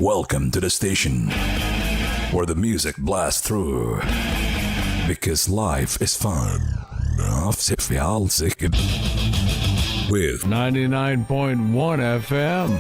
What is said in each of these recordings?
Welcome to the station where the music blasts through because life is fun. With 99.1 FM.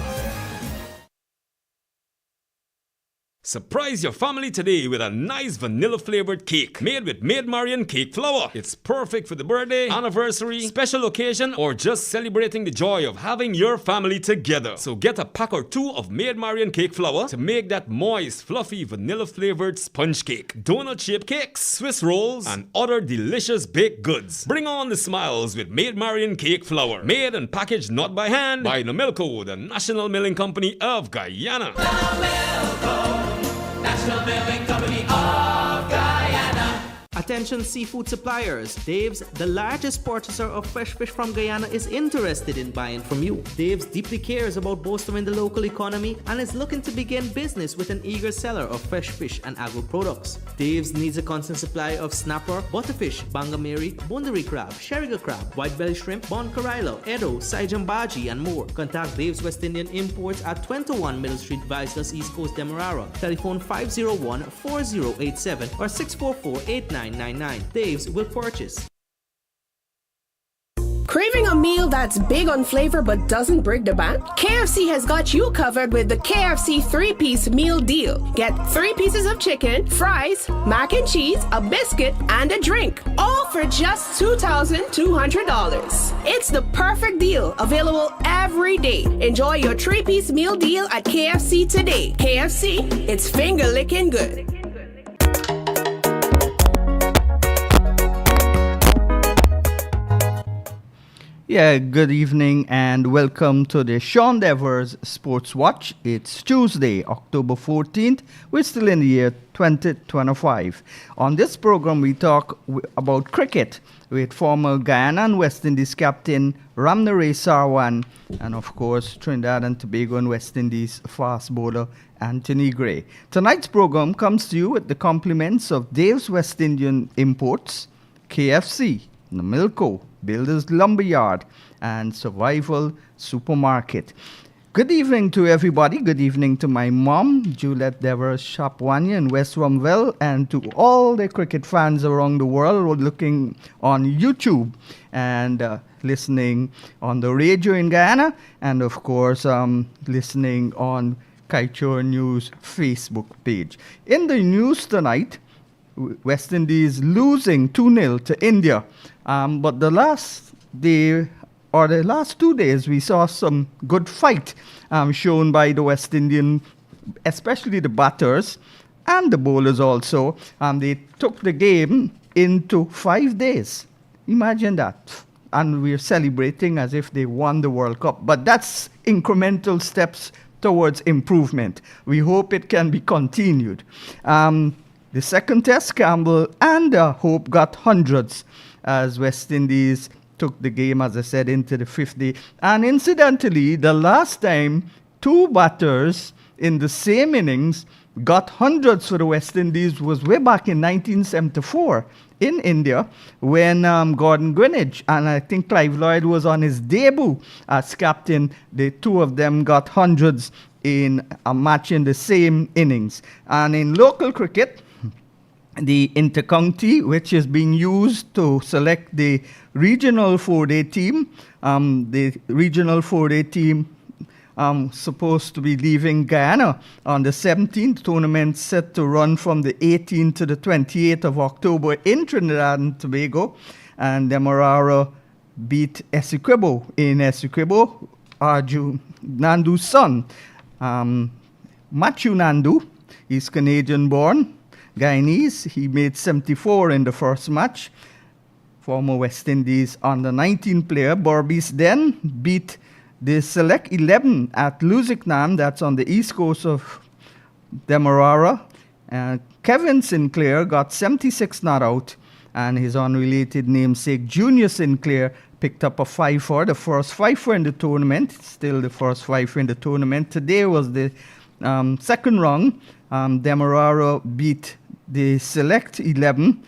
Surprise your family today with a nice vanilla-flavored cake made with Maid Marian cake flour. It's perfect for the birthday, anniversary, special occasion, or just celebrating the joy of having your family together. So get a pack or two of Maid Marian cake flour to make that moist, fluffy, vanilla-flavored sponge cake, donut-shaped cakes, Swiss rolls, and other delicious baked goods. Bring on the smiles with Maid Marian cake flour. Made and packaged not by hand by Nomilco, the National Milling Company of Guyana. National Milling Company of Guyana. Attention seafood suppliers. Dave's, the largest purchaser of fresh fish from Guyana, is interested in buying from you. Dave's deeply cares about bolstering the local economy and is looking to begin business with an eager seller of fresh fish and agro products. Dave's needs a constant supply of snapper, butterfish, bangameri, bundari crab, sheriga crab, white belly shrimp, bon carilo, edo, saijambaji, and more. Contact Dave's West Indian Imports at 21 Middle Street, Viceless, East Coast, Demerara. Telephone 501-4087 or 644-8999. Dave's will purchase. Craving a meal that's big on flavor but doesn't break the bank? KFC has got you covered with the KFC 3-piece meal deal. Get 3 pieces of chicken, fries, mac and cheese, a biscuit, and a drink. All for just $2,200. It's the perfect deal, available every day. Enjoy your 3-piece meal deal at KFC today. KFC, it's finger-licking good. Yeah, good evening and welcome to the Sean Devers Sports Watch. It's Tuesday, October 14th. We're still in the year 2025. On this program, we talk about cricket with former Guyana and West Indies captain Ramnare Sarwan and, of course, Trinidad and Tobago and West Indies fast bowler Anthony Gray. Tonight's program comes to you with the compliments of Dave's West Indian Imports, KFC, Nomilco, Builders Lumberyard, and Survival Supermarket. Good evening to everybody. Good evening to my mom, Juliet Devers Shapwani in West Rumwell, and to all the cricket fans around the world looking on YouTube and listening on the radio in Guyana, and of course listening on Kaieteur News Facebook page. In the news tonight, West Indies losing 2-0 to India. But the last 2 days, we saw some good fight shown by the West Indian, especially the batters and the bowlers also. They took the game into 5 days. Imagine that. And we're celebrating as if they won the World Cup. But that's incremental steps towards improvement. We hope it can be continued. The second test, Campbell and Hope got hundreds as West Indies took the game, as I said, into the 5th day. And incidentally, the last time 2 batters in the same innings got hundreds for the West Indies was way back in 1974 in India when Gordon Greenidge and I think Clive Lloyd was on his debut as captain. The 2 of them got hundreds in a match in the same innings. And in local cricket, the intercounty, which is being used to select the regional 4-day team. The regional 4-day team supposed to be leaving Guyana on the 17th. Tournament set to run from the 18th to the 28th of October in Trinidad and Tobago. And Demerara beat Essequibo in Essequibo. Arju Nandu's son, Matthew Nandu, is Canadian-born. Guyanese, he made 74 in the first match. Former West Indies under-19 player Borbis then beat the Select 11 at Lusiknan, that's on the east coast of Demerara. Kevin Sinclair got 76 not out, and his unrelated namesake Junior Sinclair picked up a 5-4, the first 5-4 in the tournament, still the first 5-4 in the tournament. Today was the second round. Demerara beat the Select 11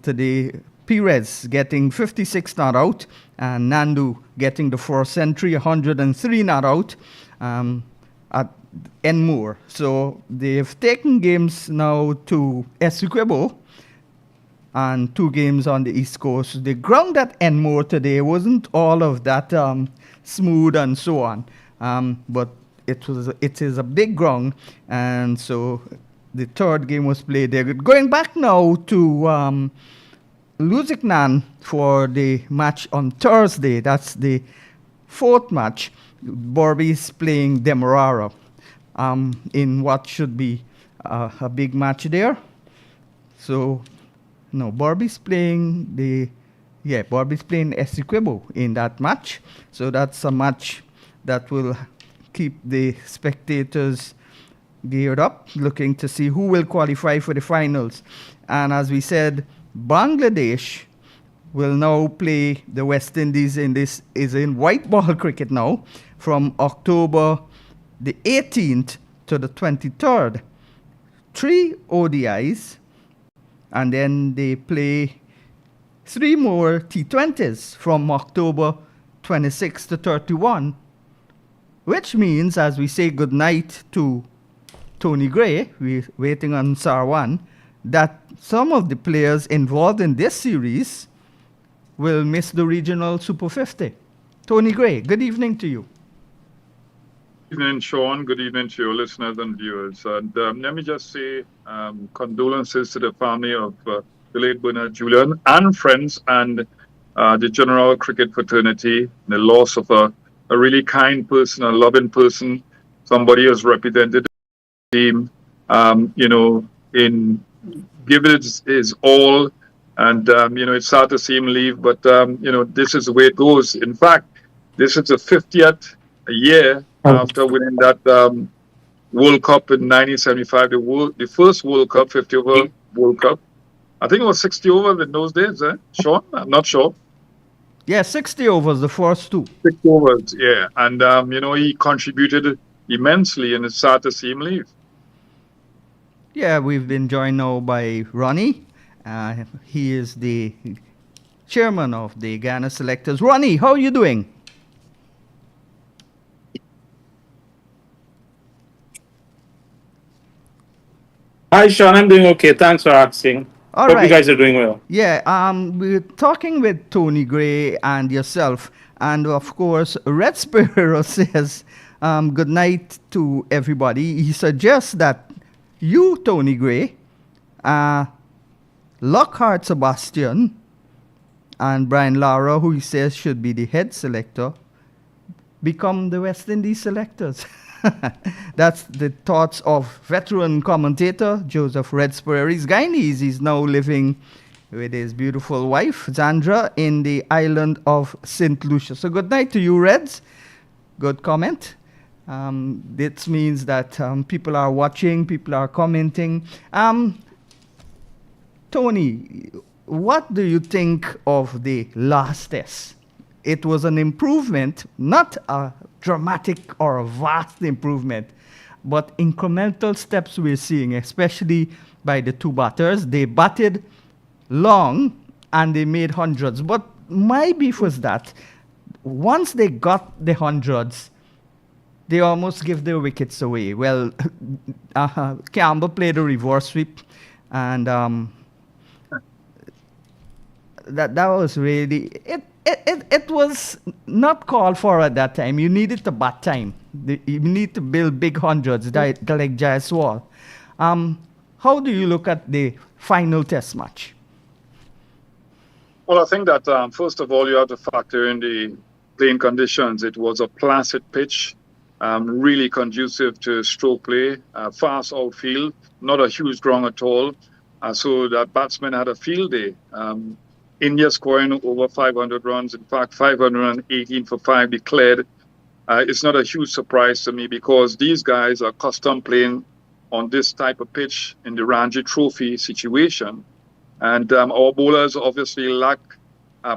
today. Perez getting 56 not out, and Nandu getting the first century, 103 not out. at Enmore. So they've taken games now to Essequibo and 2 games on the East Coast. The ground at Enmore today wasn't all of that smooth and so on, but it is a big ground, and so the 3rd game was played there. Going back now to Lusignan for the match on Thursday. That's the 4th match. Borby's playing Demerara in what should be a big match there. So, no, Borby's playing Essequibo in that match. So that's a match that will keep the spectators geared up, looking to see who will qualify for the finals. And as we said, Bangladesh will now play the West Indies in white ball cricket now from October the 18th to the 23rd. 3 ODIs, and then they play 3 more T20s from October 26 to 31, which means, as we say goodnight to Tony Gray, we're waiting on Sarwan, that some of the players involved in this series will miss the regional Super 50. Tony Gray, good evening to you. Good evening, Sean. Good evening to your listeners and viewers. And let me just say condolences to the family of the late Bernard Julian and friends and the general cricket fraternity. The loss of a really kind person, a loving person, somebody who's represented the team, in giving his all. And, it's sad to see him leave, but, this is the way it goes. In fact, this is the 50th year after winning that World Cup in 1975, the first World Cup, 50 over World Cup. I think it was 60 overs in those days, Sean? I'm not sure. Yeah, 60 overs, the first 2. 60 overs, yeah. And, he contributed immensely, and it's sad to see him leave. Yeah, we've been joined now by Ronnie. He is the chairman of the Guyana selectors. Ronnie, how are you doing? Hi, Sean. I'm doing okay. Thanks for asking. Hope you guys are doing well. Yeah, we're talking with Tony Gray and yourself. And of course, Red Sparrow says good night to everybody. He suggests that you, Tony Gray, Lockhart Sebastian, and Brian Lara, who he says should be the head selector, become the West Indies selectors. That's the thoughts of veteran commentator Joseph Red Sparrow. He's Guyanese. He's now living with his beautiful wife, Zandra, in the island of St. Lucia. So good night to you, Reds. Good comment. This means that people are watching, people are commenting. Tony, what do you think of the last test? It was an improvement, not a dramatic or a vast improvement, but incremental steps we're seeing, especially by the 2 batters. They batted long and they made hundreds. But my beef was that once they got the hundreds, they almost give their wickets away. Well, Campbell played a reverse sweep, and that was really it was not called for at that time. You needed to bat time. You need to build big hundreds like Jaiswal. How do you look at the final test match? Well, I think that first of all, you have to factor in the playing conditions. It was a placid pitch, really conducive to stroke play, fast outfield, not a huge ground at all. So that batsman had a field day. India scoring over 500 runs, in fact, 518 for 5 declared. It's not a huge surprise to me because these guys are accustomed playing on this type of pitch in the Ranji Trophy situation. And our bowlers obviously lack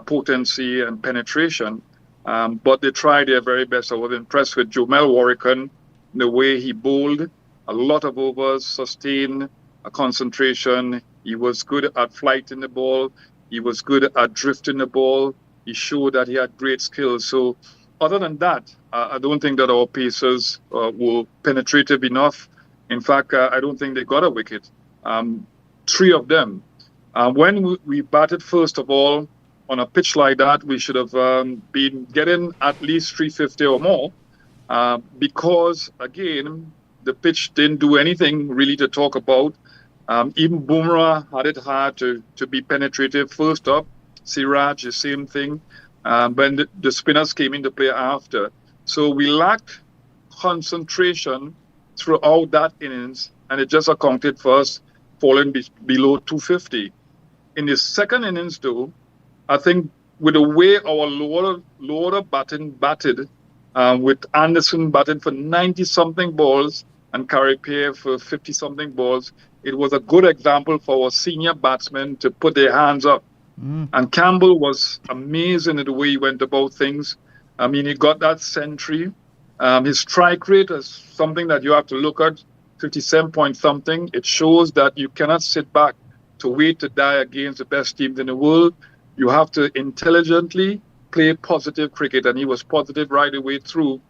potency and penetration, but they tried their very best. I was impressed with Jomel Warrican, the way he bowled, a lot of overs, sustained a concentration. He was good at flighting the ball. He was good at drifting the ball. He showed that he had great skills. So other than that, I don't think that our pacers were penetrative enough. In fact, I don't think they got a wicket. Three of them. When we batted, first of all, on a pitch like that, we should have been getting at least 350 or more because, again, the pitch didn't do anything really to talk about. Even Bumrah had it hard to be penetrative first up. Siraj, the same thing. When the spinners came into play after. So we lacked concentration throughout that innings, and it just accounted for us falling below 250. In the second innings, though, I think with the way our lower batted, with Anderson batting for 90-something balls and Kaieteur for 50-something balls, it was a good example for our senior batsmen to put their hands up. And Campbell was amazing at the way he went about things. I mean, he got that century. His strike rate is something that you have to look at, 57 point something. It shows that you cannot sit back to wait to die against the best teams in the world. You have to intelligently play positive cricket, and he was positive right the way through,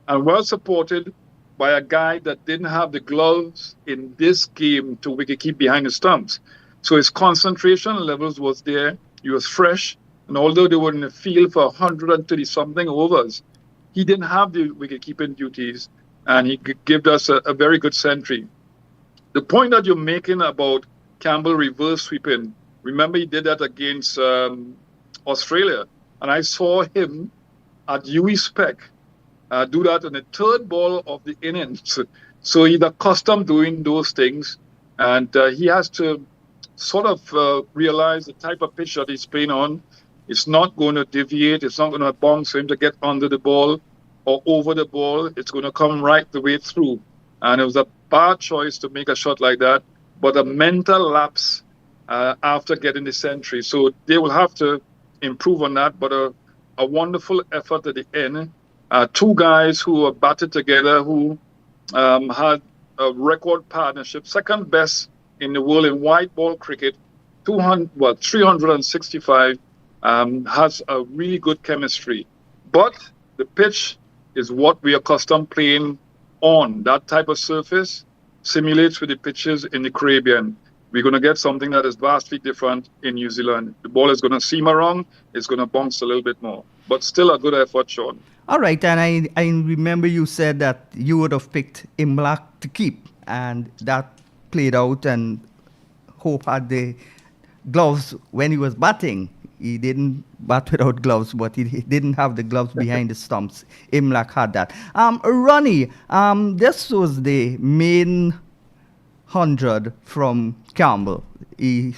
and well supported by a guy that didn't have the gloves in this game to wicket keep behind the stumps. So his concentration levels was there. He was fresh, and although they were in the field for 130-something overs, he didn't have the wicket-keeping duties, and he gave us a very good century. The point that you're making about Campbell reverse sweeping, remember he did that against Australia, and I saw him at UE Spec do that on the third ball of the innings. So he's accustomed doing those things, and he has to sort of realize the type of pitch that he's playing on. It's not going to deviate. It's not going to bounce for him to get under the ball or over the ball. It's going to come right the way through. And it was a bad choice to make a shot like that, but a mental lapse after getting the century. So they will have to improve on that, but a wonderful effort at the end. Two guys who were batted together who had a record partnership, second best in the world in white ball cricket, 365, has a really good chemistry. But the pitch is what we are accustomed playing on. That type of surface simulates with the pitches in the Caribbean. We're going to get something that is vastly different in New Zealand. The ball is going to seam around, it's going to bounce a little bit more. But still a good effort, Sean. All right, and I remember you said that you would have picked Imlach to keep, and that played out, and Hope had the gloves when he was batting. He didn't bat without gloves, but he didn't have the gloves behind the stumps. Imlach had that. Ronnie, this was the main 100 from Campbell. He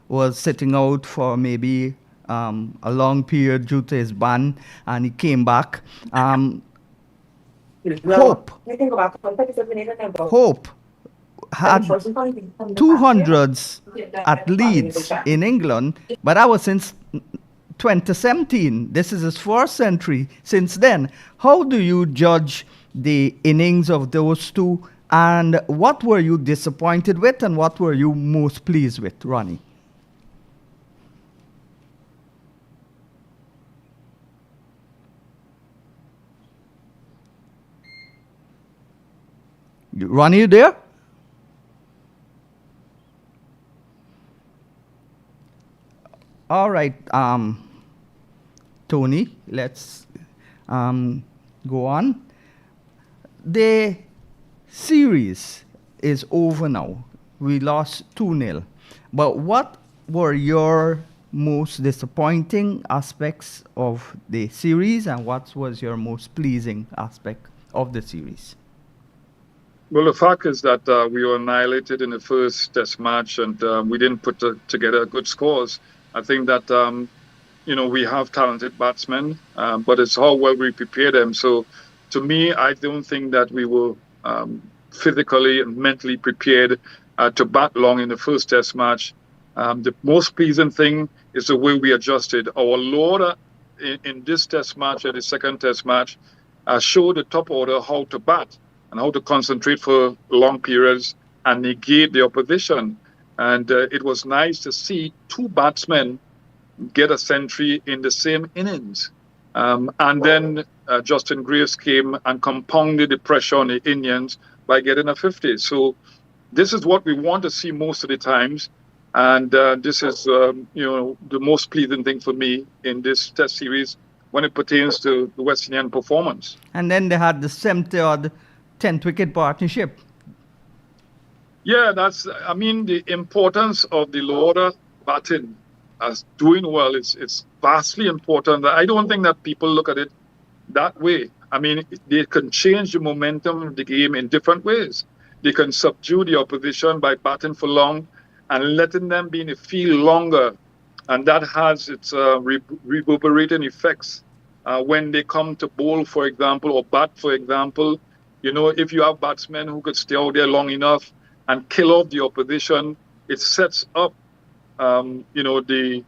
was sitting out for maybe a long period due to his ban, and he came back. Hope had 200s at Leeds in England, but that was since 2017. This is his fourth century since then. How do you judge the innings of those two, and what were you disappointed with, and what were you most pleased with, Ronnie? Ronnie, you there? All right, Tony, let's go on. The series is over now. We lost 2-0. But what were your most disappointing aspects of the series, and what was your most pleasing aspect of the series? Well, the fact is that we were annihilated in the first test match, and we didn't put together good scores. I think that, we have talented batsmen, but it's how well we prepare them. So to me, I don't think that we were physically and mentally prepared to bat long in the first test match. The most pleasing thing is the way we adjusted. Our order in this test match and the second test match showed the top order how to bat and how to concentrate for long periods and negate the opposition. And it was nice to see two batsmen get a century in the same innings. And then Justin Grace came and compounded the pressure on the Indians by getting a 50. So this is what we want to see most of the times. And this is, the most pleasing thing for me in this test series when it pertains to the West Indian performance. And then they had the 70-odd 10th-wicket partnership. Yeah, the importance of the low order batting as doing well, it's vastly important. I don't think that people look at it that way. I mean, they can change the momentum of the game in different ways. They can subdue the opposition by batting for long and letting them be in the field longer. And that has its reverberating effects when they come to bowl, for example, or bat, for example. If you have batsmen who could stay out there long enough and kill off the opposition, it sets up, the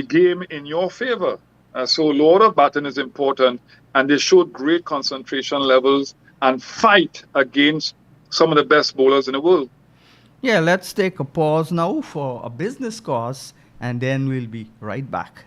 game in your favor. So low order batting is important, and they showed great concentration levels and fight against some of the best bowlers in the world. Yeah, let's take a pause now for a business course, and then we'll be right back.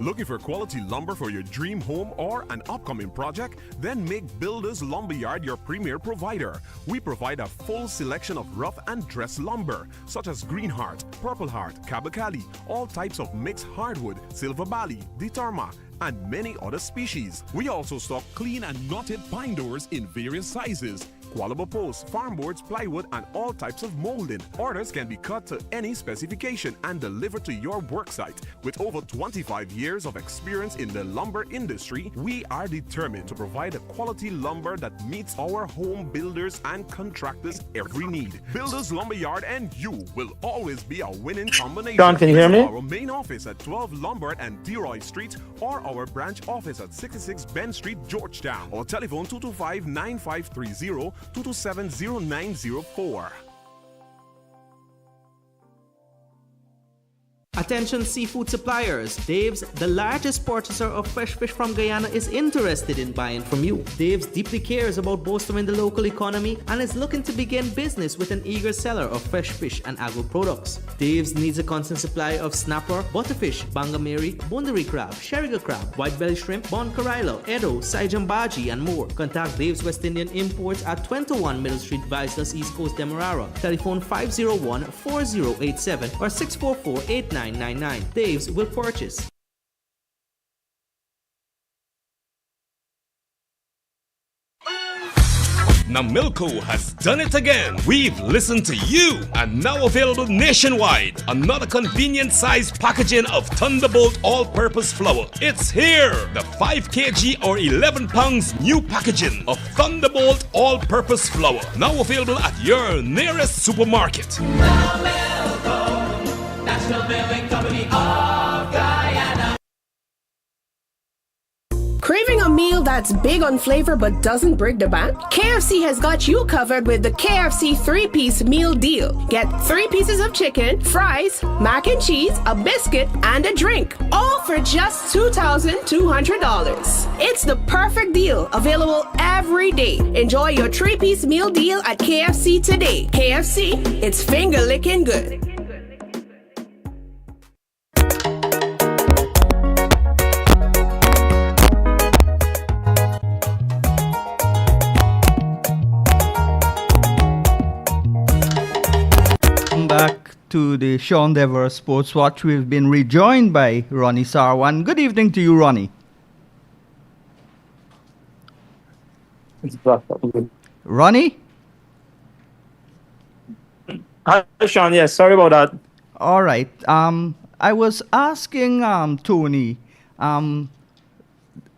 Looking for quality lumber for your dream home or an upcoming project? Then make Builders Lumberyard your premier provider. We provide a full selection of rough and dress lumber, such as Green Heart, Purple Heart, Kabakali, all types of mixed hardwood, Silver Bali, Ditarma, and many other species. We also stock clean and knotted pine doors in various sizes, Qualable posts, farm boards, plywood, and all types of molding. Orders can be cut to any specification and delivered to your worksite. With over 25 years of experience in the lumber industry, we are determined to provide a quality lumber that meets our home builders and contractors' every need. Builders Lumberyard and you will always be a winning combination. John, can you hear me? Our main office at 12 Lombard and Deroy Street, or our branch office at 66 Ben Street, Georgetown, or telephone 225-9530, 227-0904. Attention seafood suppliers. Dave's, the largest purchaser of fresh fish from Guyana, is interested in buying from you. Dave's deeply cares about bolstering the local economy and is looking to begin business with an eager seller of fresh fish and agro products. Dave's needs a constant supply of snapper, butterfish, bangameri, bundari crab, sheriga crab, white belly shrimp, bon carilo, edo, saijambaji, and more. Contact Dave's West Indian Imports at 21 Middle Street, Viceless, East Coast, Demerara. Telephone 501-4087 or 644-8999. Dave's will purchase. Now Milko has done it again. We've listened to you, and now available nationwide. Another convenient size packaging of Thunderbolt all-purpose flour. It's here. The 5 kg or 11 pounds new packaging of Thunderbolt all-purpose flour. Now available at your nearest supermarket. Now Milko, National Milling Company of Guyana. Craving a meal that's big on flavor but doesn't break the bank? KFC has got you covered with the KFC 3-piece meal deal. Get 3 pieces of chicken, fries, mac and cheese, a biscuit, and a drink. All for just $2,200. It's the perfect deal, available every day. Enjoy your 3-piece meal deal at KFC today. KFC, it's finger licking good. Back to the Sean Dever Sports Watch. We've been rejoined by Ronnie Sarwan. Good evening to you, Ronnie. Ronnie? Hi, Sean. Yes, sorry about that. All right. I was asking Tony.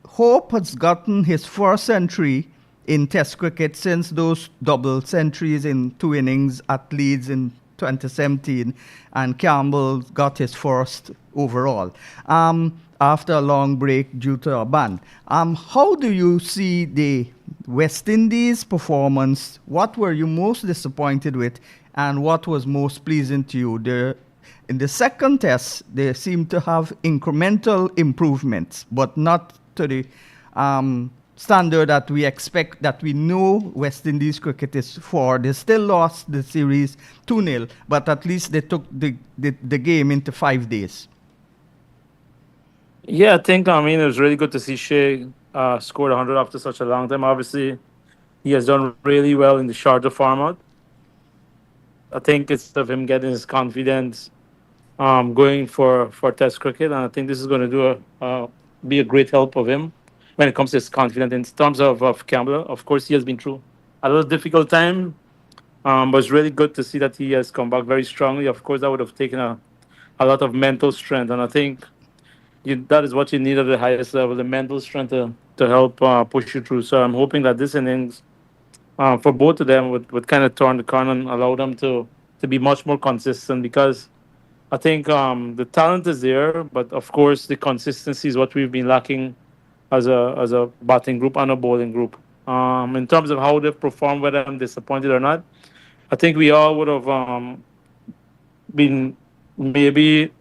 Hope has gotten his first century in Test cricket since those double centuries in 2 innings at Leeds in 2017, and Campbell got his first overall after a long break due to a ban. How do you see the West Indies performance? What were you most disappointed with, and what was most pleasing to you? In the second test, they seem to have incremental improvements, but not to the standard that we expect, that we know West Indies cricket is for. They still lost the series 2-0, but at least they took the game into 5 days. Yeah, I think, it was really good to see Shea scored 100 after such a long time. Obviously, he has done really well in the shorter format. I think it's of him getting his confidence going for Test cricket, and I think this is going to be a great help of him when it comes to his confidence. In terms of Campbell, of course, he has been through a little difficult time, but it's really good to see that he has come back very strongly. Of course, that would have taken a lot of mental strength, and I think that is what you need at the highest level, the mental strength to help push you through. So I'm hoping that this innings, for both of them, would kind of turn the corner and allow them to be much more consistent, because I think the talent is there, but of course the consistency is what we've been lacking as a batting group and a bowling group. In terms of how they've performed, whether I'm disappointed or not, I think we all would have been maybe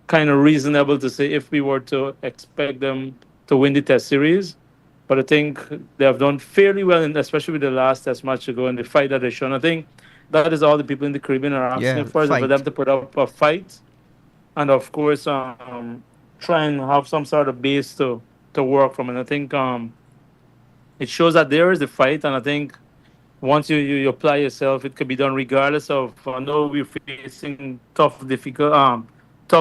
kind of reasonable to say if we were to expect them to win the Test series. But I think they have done fairly well, especially with the last Test match ago and the fight that they shown. I think that is all the people in the Caribbean are asking for, is for them to put up a fight, and of course try and have some sort of base to work from. And I think it shows that there is a fight, and I think once you apply yourself, it could be done regardless of. I know we're facing tough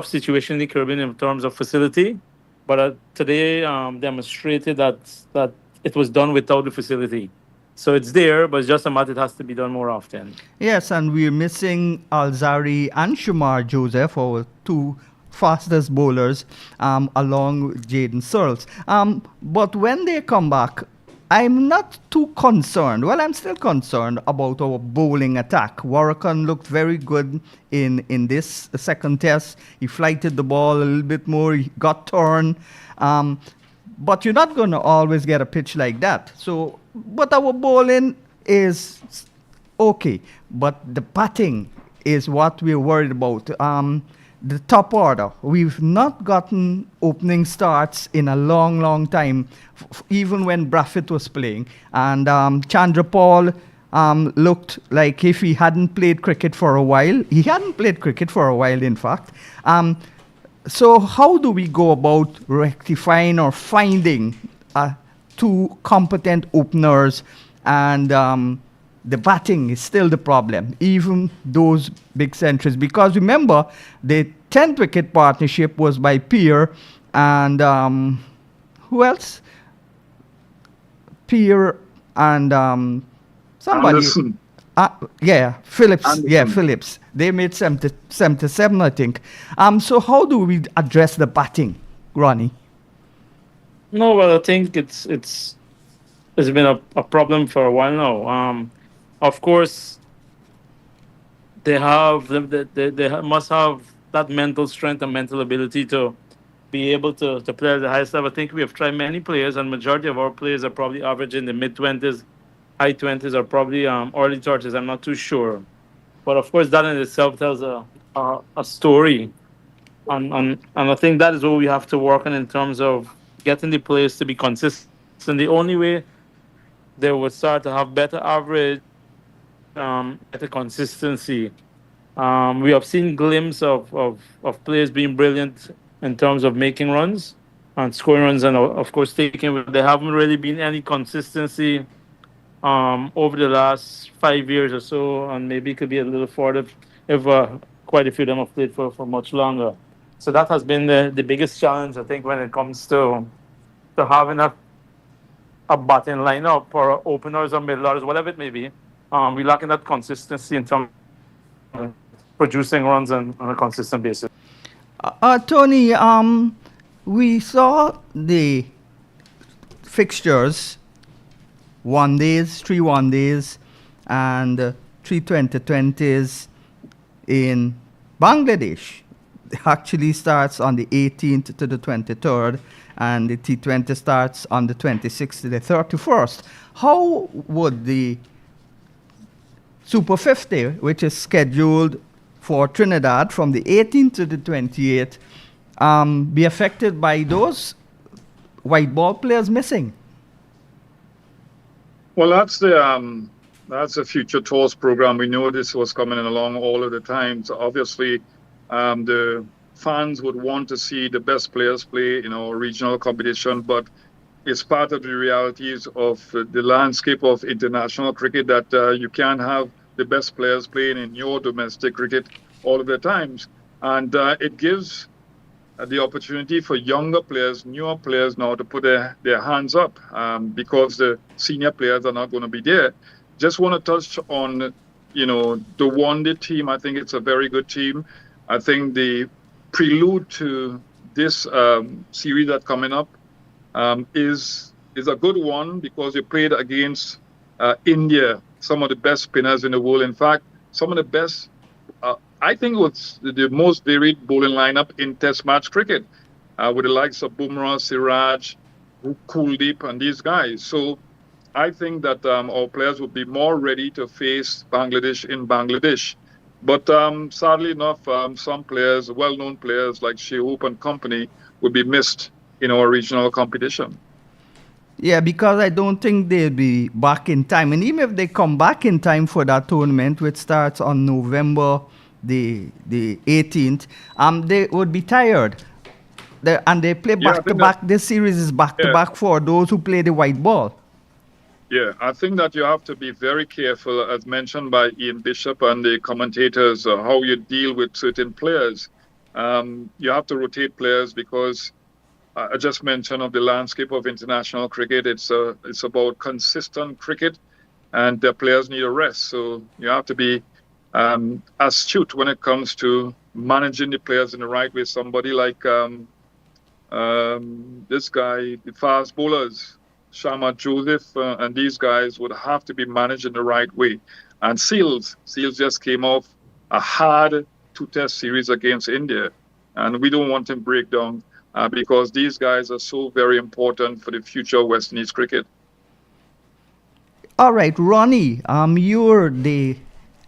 situation in the Caribbean in terms of facility, but today demonstrated that it was done without the facility. So it's there, but it's just a matter it has to be done more often. Yes, and we're missing Alzari and Shamar Joseph, our two fastest bowlers, along with Jaden Searles. But when they come back, I'm not too concerned. Well, I'm still concerned about our bowling attack. Warrican looked very good in this second test. He flighted the ball a little bit more. He got turned. But you're not going to always get a pitch like that. So, but our bowling is okay. But the batting is what we're worried about. The top order, we've not gotten opening starts in a long, long time, even when Braffett was playing. And Chandra Paul looked like if he hadn't played cricket for a while. He hadn't played cricket for a while, in fact. So how do we go about rectifying or finding two competent openers? And the batting is still the problem, even those big centuries. Because remember, the 10th wicket partnership was by Peer and who else? Peer and somebody. Anderson. Phillips. Anderson. Yeah, Phillips. They made 77, I think. So how do we address the batting, Ronnie? No, well, I think it's been a problem for a while now. Of course, they must have that mental strength and mental ability to be able to play at the highest level. I think we have tried many players, and majority of our players are probably averaging the mid-20s, high 20s, or probably early 30s. I'm not too sure. But of course, that in itself tells a story. And I think that is what we have to work on in terms of getting the players to be consistent. The only way they would start to have better average, better consistency. We have seen glimpses of players being brilliant in terms of making runs and scoring runs, and of course taking. There haven't really been any consistency over the last 5 years or so, and maybe it could be a little further if quite a few of them have played for much longer. So that has been the biggest challenge, I think, when it comes to having a batting lineup or openers or middle orders, whatever it may be. We're lacking that consistency in terms of producing runs on a consistent basis. Tony, we saw the fixtures, 1 days, 3 1-days, and 3 2020s in Bangladesh. It actually starts on the 18th to the 23rd, and the T20 starts on the 26th to the 31st. How would the Super 50, which is scheduled for Trinidad from the 18th to the 28th, be affected by those white ball players missing? Well, that's the future tours program. We know this was coming along all of the time. So obviously, the fans would want to see the best players play in our regional competition, but it's part of the realities of the landscape of international cricket that you can't have the best players playing in your domestic cricket all of the times, and it gives the opportunity for younger players, newer players now to put their hands up because the senior players are not going to be there. Just want to touch on, the one-day team. I think it's a very good team. I think the prelude to this series that's coming up is a good one because we played against India, some of the best spinners in the world. In fact, some of the best. I think it was the most varied bowling lineup in Test match cricket, with the likes of Bumrah, Siraj, Kuldeep, and these guys. So I think that our players would be more ready to face Bangladesh in Bangladesh. But sadly enough, some players, well-known players like Shehoop and company, would be missed in our regional competition. Yeah, because I don't think they'll be back in time. And even if they come back in time for that tournament, which starts on November the 18th, they would be tired. And they play back-to-back. This series is back-to-back for those who play the white ball. Yeah, I think that you have to be very careful, as mentioned by Ian Bishop and the commentators, how you deal with certain players. You have to rotate players because I just mentioned of the landscape of international cricket. It's about consistent cricket, and the players need a rest. So you have to be astute when it comes to managing the players in the right way. Somebody like this guy, the fast bowlers, Sharma Joseph, and these guys would have to be managed in the right way. And Seals just came off a hard two-test series against India, and we don't want him to break down because these guys are so very important for the future of West Indies cricket. All right, Ronnie, you're the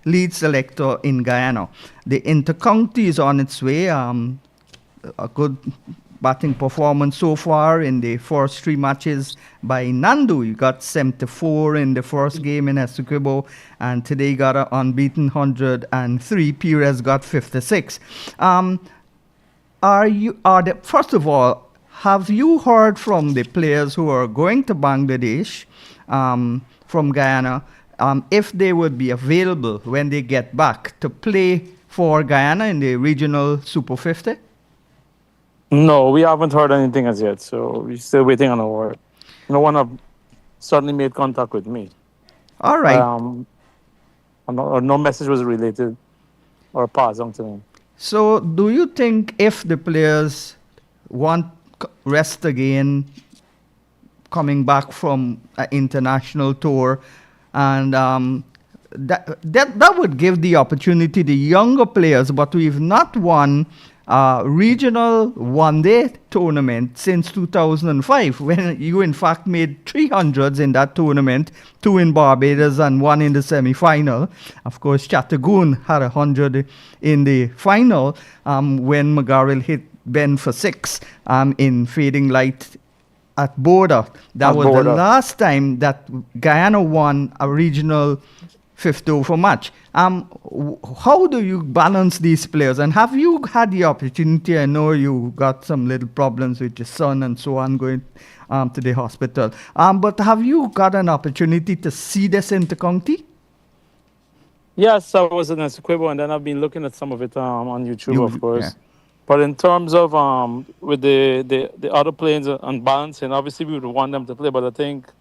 lead selector in Guyana. The intercounty is on its way. A good batting performance so far in the first three matches by Nandu. You got 74 in the first game in Essequibo, and today got an unbeaten 103. Perez got 56. First of all, have you heard from the players who are going to Bangladesh from Guyana if they would be available when they get back to play for Guyana in the regional Super 50? No, we haven't heard anything as yet, so we're still waiting on a word. No one have suddenly made contact with me. All right. No message was related or passed on to me. So, do you think if the players want rest again, coming back from an international tour, and that would give the opportunity to younger players, but we've not won regional one-day tournament since 2005, when you in fact made 300s in that tournament, 2 in Barbados and 1 in the semi-final. Of course, Chattagoon had 100 in the final when McGarrell hit Ben for 6 in fading light at Border. That was the last time that Guyana won a regional 50 over match. How do you balance these players? And have you had the opportunity? I know you got some little problems with your son and so on, going to the hospital. But have you got an opportunity to see this intercounty? Yes, I was in Essequibo, and then I've been looking at some of it on YouTube, of course. Yeah. But in terms of with the other players and balancing, obviously we would want them to play, but I think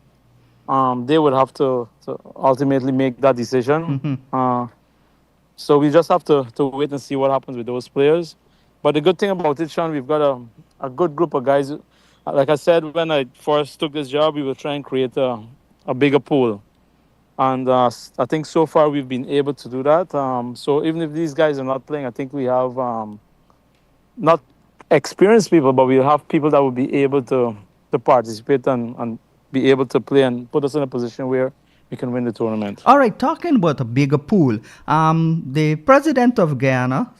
they would have to ultimately make that decision. Mm-hmm. So we just have to wait and see what happens with those players. But the good thing about it, Sean, we've got a good group of guys. Like I said, when I first took this job, we were trying to create a bigger pool. And I think so far we've been able to do that. So even if these guys are not playing, I think we have not experienced people, but we have people that will be able to participate and be able to play and put us in a position where we can win the tournament. All right, talking about a bigger pool, the president of Guyana,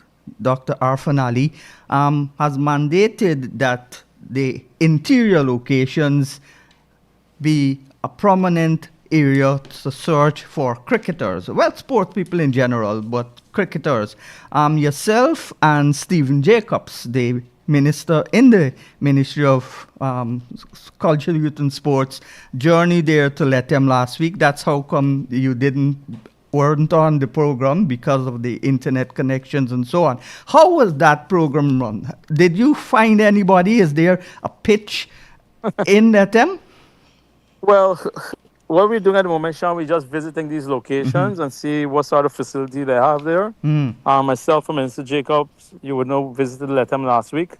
Dr. Arfan Ali, has mandated that the interior locations be a prominent area to search for cricketers. Well, sports people in general, but cricketers. Yourself and Stephen Jacobs, the minister in the Ministry of Culture, Youth and Sports, journeyed there to let them last week. That's how come you weren't on the program, because of the internet connections and so on. How was that program run? Did you find anybody? Is there a pitch in Latem? Well, what we're doing at the moment, Sean, we're just visiting these locations and see what sort of facility they have there. Myself and Mr. Jacobs, you would know, visited Latem last week.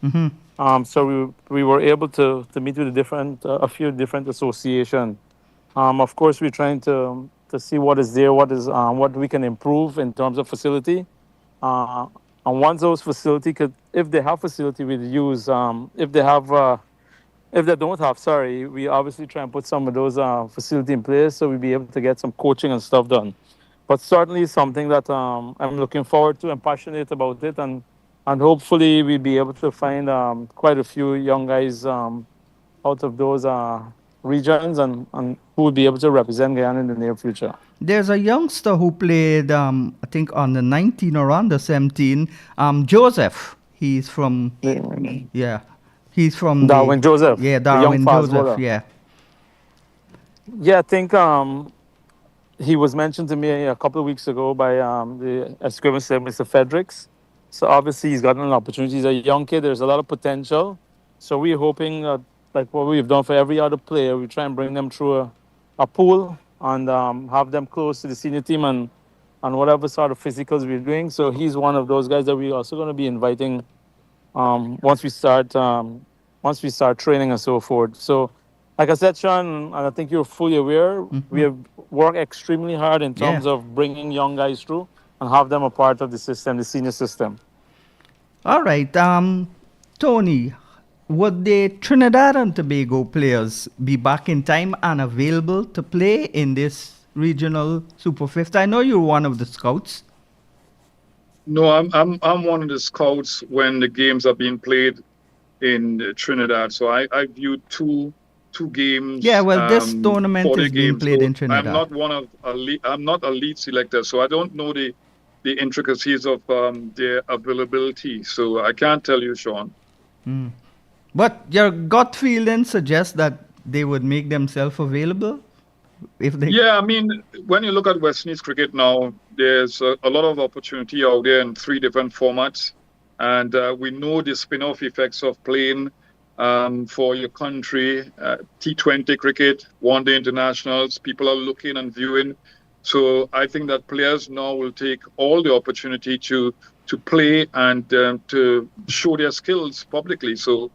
So we were able to meet with a few different associations. Of course, we're trying to see what is there, what we can improve in terms of facility. And once those facility if they have facility, we use. If they don't have, we obviously try and put some of those facility in place so we'll be able to get some coaching and stuff done. But certainly something that I'm looking forward to and passionate about it, and hopefully we'll be able to find quite a few young guys out of those regions and who will be able to represent Guyana in the near future. There's a youngster who played, I think, on the 19 or under 17, Joseph. He's from, he's from Darwin Joseph. Yeah, Darwin Joseph, yeah. Yeah, I think he was mentioned to me a couple of weeks ago by the equipment said Mr. Fredericks. So obviously he's gotten an opportunity. He's a young kid. There's a lot of potential. So we're hoping, like what we've done for every other player, we try and bring them through a pool and have them close to the senior team and whatever sort of physicals we're doing. So he's one of those guys that we're also going to be inviting once we start training and so forth. So, like I said, Sean, and I think you're fully aware, we have worked extremely hard in terms of bringing young guys through and have them a part of the system, the senior system. All right. Tony, would the Trinidad and Tobago players be back in time and available to play in this regional Super Fifth? I know you're one of the scouts. No, I'm one of the scouts when the games are being played in Trinidad. So I viewed two games. Yeah, well, this tournament is being played in Trinidad. I'm not a lead selector, so I don't know the intricacies of their availability. So I can't tell you, Sean. But your gut feeling suggests that they would make themselves available? Yeah, I mean, when you look at West Indies cricket now, there's a lot of opportunity out there in 3 different formats. And we know the spin-off effects of playing for your country, T20 cricket, one-day internationals. People are looking and viewing. So I think that players now will take all the opportunity to play and to show their skills publicly. So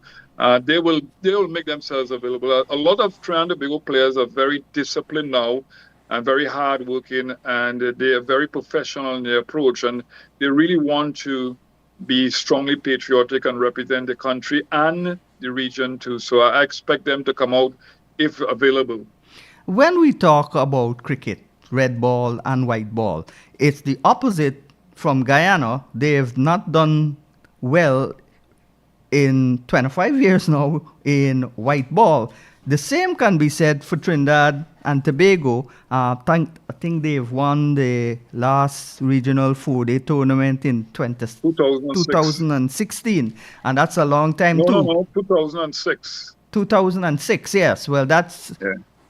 they will make themselves available. A lot of Trinidad and Tobago players are very disciplined now and very hardworking, and they are very professional in their approach, and they really want to be strongly patriotic and represent the country and the region too. So I expect them to come out if available. When we talk about cricket, red ball and white ball, it's the opposite from Guyana. They have not done well in 25 years now in white ball. The same can be said for Trinidad and Tobago. I think they've won the last regional 4-day tournament in 2016. And that's a long time too. No, 2006. 2006, yes. Well, that's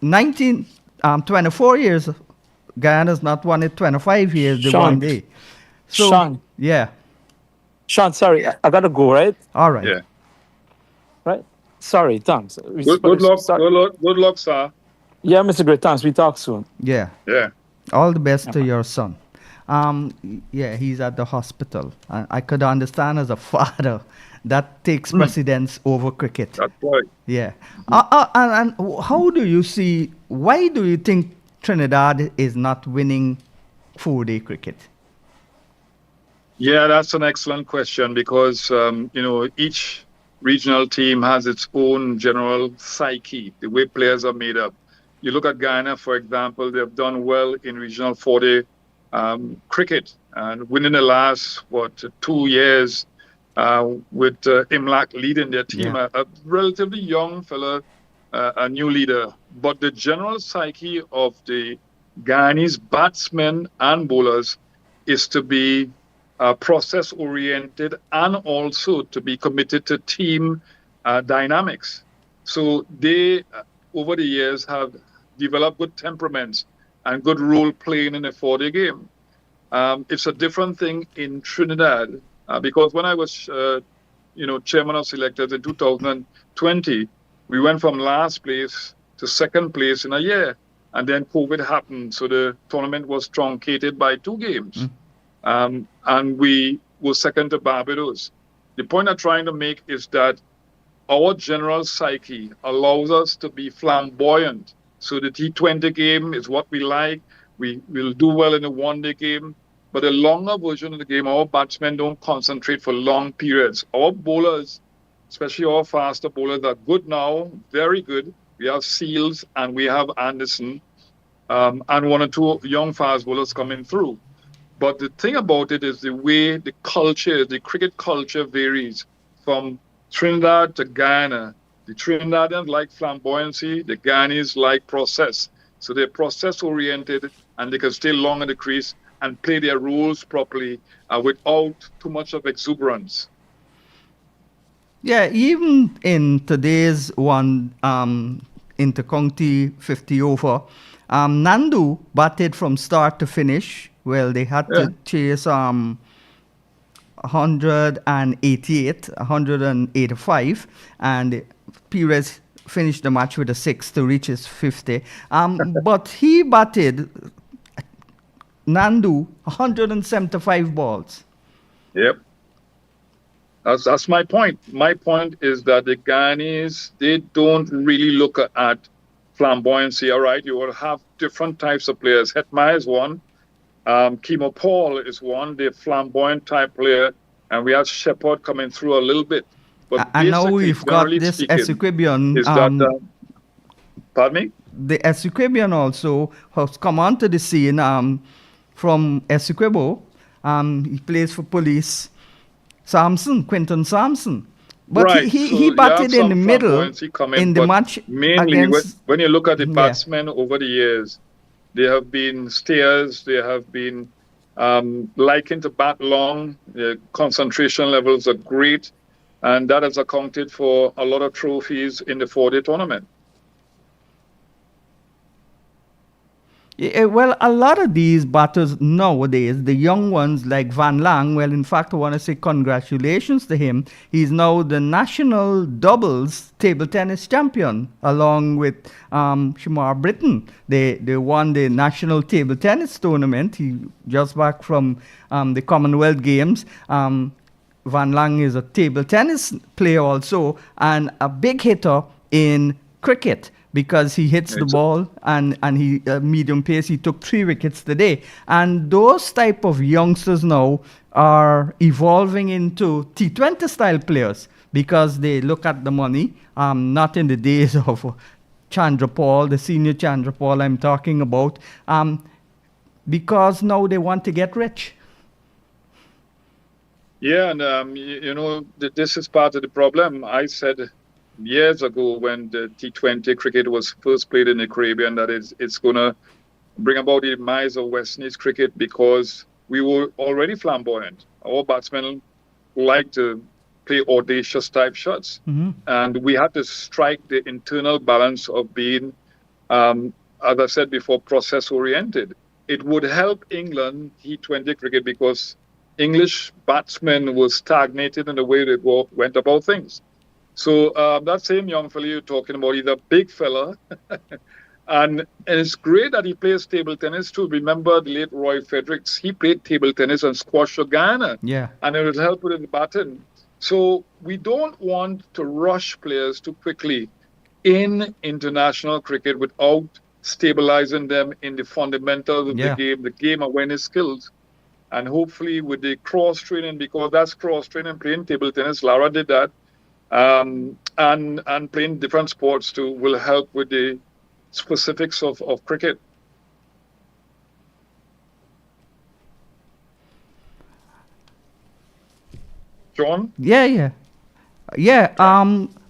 24 years. Guyana's not won it 25 years, the Sean, 1 day. So, Sean. Yeah. Sean, sorry, I got to go, right? All right. Yeah. Right? Sorry, thanks. Good luck, sir. Yeah, Mr. Great, thanks. We talk soon. Yeah. Yeah. All the best to your son. Yeah, he's at the hospital. I could understand as a father that takes precedence over cricket. That's right. Yeah. And how do you see, why do you think Trinidad is not winning 4-day cricket? Yeah, that's an excellent question because, each regional team has its own general psyche, the way players are made up. You look at Guyana, for example, they've done well in regional 4-day cricket and winning the last, 2 years with Imlak leading their team, a relatively young fella, a new leader. but the general psyche of the Guyanese batsmen and bowlers is to be process oriented and also to be committed to team dynamics. So they, over the years, have developed good temperaments and good role playing in the 4-day game. It's a different thing in Trinidad because when I was, chairman of selectors in 2020, we went from last place to second place in a year, and then COVID happened, so the tournament was truncated by 2 games, and we were second to Barbados. The point I'm trying to make is that our general psyche allows us to be flamboyant. So the T20 game is what we like. We will do well in the 1-day game. But the longer version of the game, our batsmen don't concentrate for long periods. Our bowlers, especially our faster bowlers, are good now, very good. We have Seals and we have Anderson and 1 or 2 young fast bowlers coming through. But the thing about it is the way the culture, the cricket culture varies from Trinidad to Guyana. The Trinidadians like flamboyancy, the Guyanese like process. So they're process oriented and they can stay long in the crease and play their roles properly without too much of exuberance. Yeah, even in today's one inter-county 50 over, Nandu batted from start to finish. Well, they had to chase 188, 185, and Perez finished the match with a 6 to reach his 50. But he batted, Nandu, 175 balls. Yep. That's my point. My point is that the Guyanese, they don't really look at flamboyancy. All right, you will have different types of players. Hetmai is one. Kimo Paul is one. They're flamboyant type player. And we have Shepard coming through a little bit. But and now we've got this Essequibian. Pardon me? The Essequibian also has come onto the scene from Essequibo. He plays for Police. Quinton Sampson. But right. he batted in the middle in the match. Mainly, when you look at the batsmen over the years, they have been stayers, they have been likened to bat long, the concentration levels are great, and that has accounted for a lot of trophies in the 4-day tournament. Yeah, well, a lot of these batters nowadays, the young ones like Van Lang, well, in fact, I want to say congratulations to him. He's now the national doubles table tennis champion, along with Shamar Britton. They won the national table tennis tournament. He just back from the Commonwealth Games. Van Lang is a table tennis player also, and a big hitter in cricket, because he hits the ball and he medium pace. He took 3 wickets today. And those type of youngsters now are evolving into T20 style players because they look at the money, not in the days of Chandra Paul, the senior Chandra Paul I'm talking about, because now they want to get rich. Yeah, and this is part of the problem. I said years ago when the T20 cricket was first played in the Caribbean that it's going to bring about the demise of West Indies cricket because we were already flamboyant. Our batsmen like to play audacious type shots. Mm-hmm. And we had to strike the internal balance of being, as I said before, process oriented. It would help England T20 cricket because English batsmen were stagnated in the way they went about things. So that same young fella you're talking about, he's a big fella. and it's great that he plays table tennis too. Remember the late Roy Fredericks? He played table tennis and squash for Guyana. Yeah. And it would help with the batting. So we don't want to rush players too quickly in international cricket without stabilizing them in the fundamentals of the game awareness skills. And hopefully with the cross-training, because that's cross-training, playing table tennis, Lara did that, and playing different sports too will help with the specifics of cricket. John? Yeah.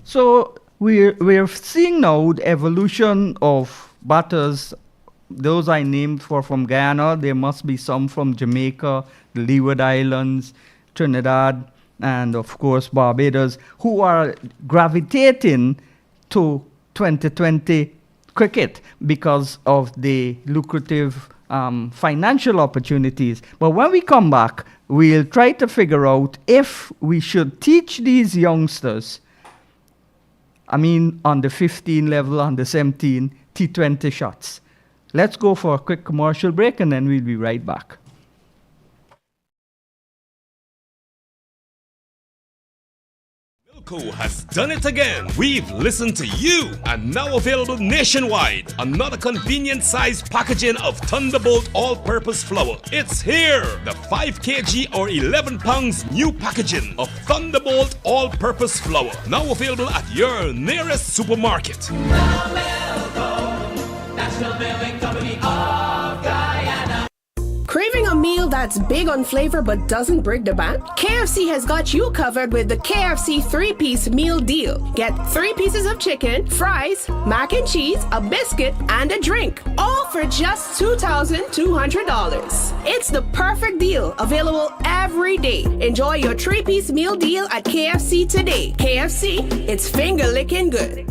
So we're seeing now the evolution of batters. Those I named from Guyana. There must be some from Jamaica, the Leeward Islands, Trinidad, and of course Barbados, who are gravitating to 2020 cricket because of the lucrative financial opportunities. But when we come back, we'll try to figure out if we should teach these youngsters, on the 15 level, on the 17, T20 shots. Let's go for a quick commercial break and then we'll be right back. Milko has done it again. We've listened to you and now available nationwide. Another convenient size packaging of Thunderbolt all-purpose flour. It's here. The 5 kg or 11 pounds new packaging of Thunderbolt all-purpose flour. Now available at your nearest supermarket. National Milling Company of Guyana. Craving a meal that's big on flavor but doesn't break the bank? KFC has got you covered with the KFC 3-piece meal deal. Get 3 pieces of chicken, fries, mac and cheese, a biscuit, and a drink. All for just $2,200. It's the perfect deal, available every day. Enjoy your 3-piece meal deal at KFC today. KFC, it's finger-licking good.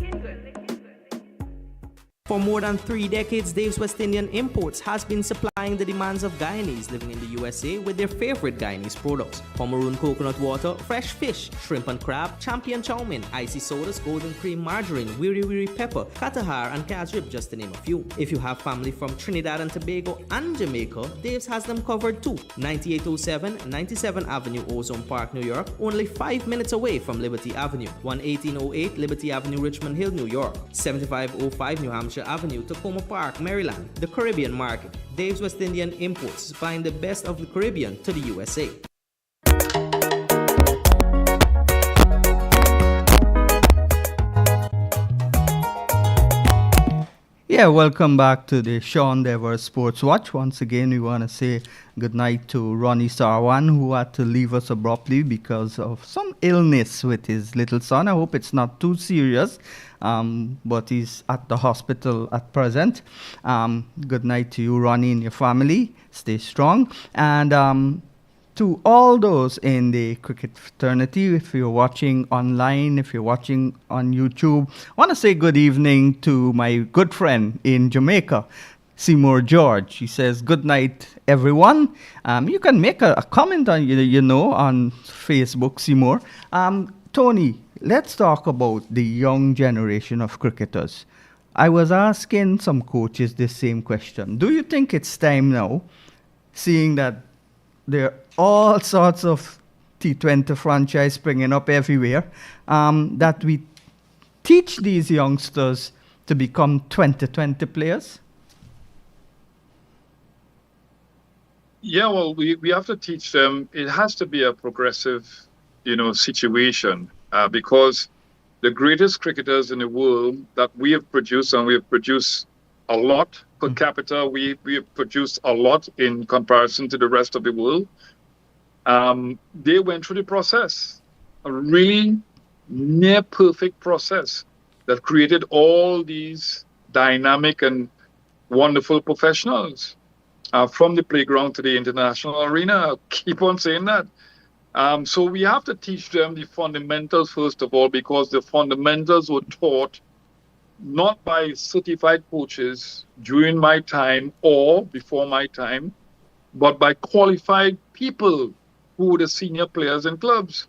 For more than 3 decades, Dave's West Indian Imports has been supplying the demands of Guyanese living in the USA with their favorite Guyanese products. Pomeroon coconut water, fresh fish, shrimp and crab, champion chow mein, icy sodas, golden cream margarine, wiri wiri pepper, katahar and kajrib, just to name a few. If you have family from Trinidad and Tobago and Jamaica, Dave's has them covered too. 9807 97th Avenue, Ozone Park, New York, only 5 minutes away from Liberty Avenue. 11808 Liberty Avenue, Richmond Hill, New York. 7505 New Hampshire Avenue, Tacoma Park, Maryland. The Caribbean market. Dave's West Indian Imports, supplying the best of the Caribbean to the USA. Yeah, welcome back to the Sean Devers Sports Watch. Once again, we want to say good night to Ronnie Sarwan, who had to leave us abruptly because of some illness with his little son. I hope it's not too serious, but he's at the hospital at present. Good night to you, Ronnie, and your family. Stay strong. And to all those in the cricket fraternity, if you're watching online, if you're watching on YouTube, I want to say good evening to my good friend in Jamaica, Seymour George. He says, good night, everyone. You can make a comment on, on Facebook, Seymour. Tony, let's talk about the young generation of cricketers. I was asking some coaches this same question. Do you think it's time now, seeing that there are all sorts of T20 franchise springing up everywhere, that we teach these youngsters to become 2020 players? Yeah, well, we have to teach them. It has to be a progressive, situation, because the greatest cricketers in the world that we have produced, and we have produced a lot per capita, we have produced a lot in comparison to the rest of the world. They went through the process, a really near perfect process that created all these dynamic and wonderful professionals from the playground to the international arena. I'll keep on saying that. So we have to teach them the fundamentals first of all, because the fundamentals were taught not by certified coaches during my time or before my time, but by qualified people who were the senior players in clubs.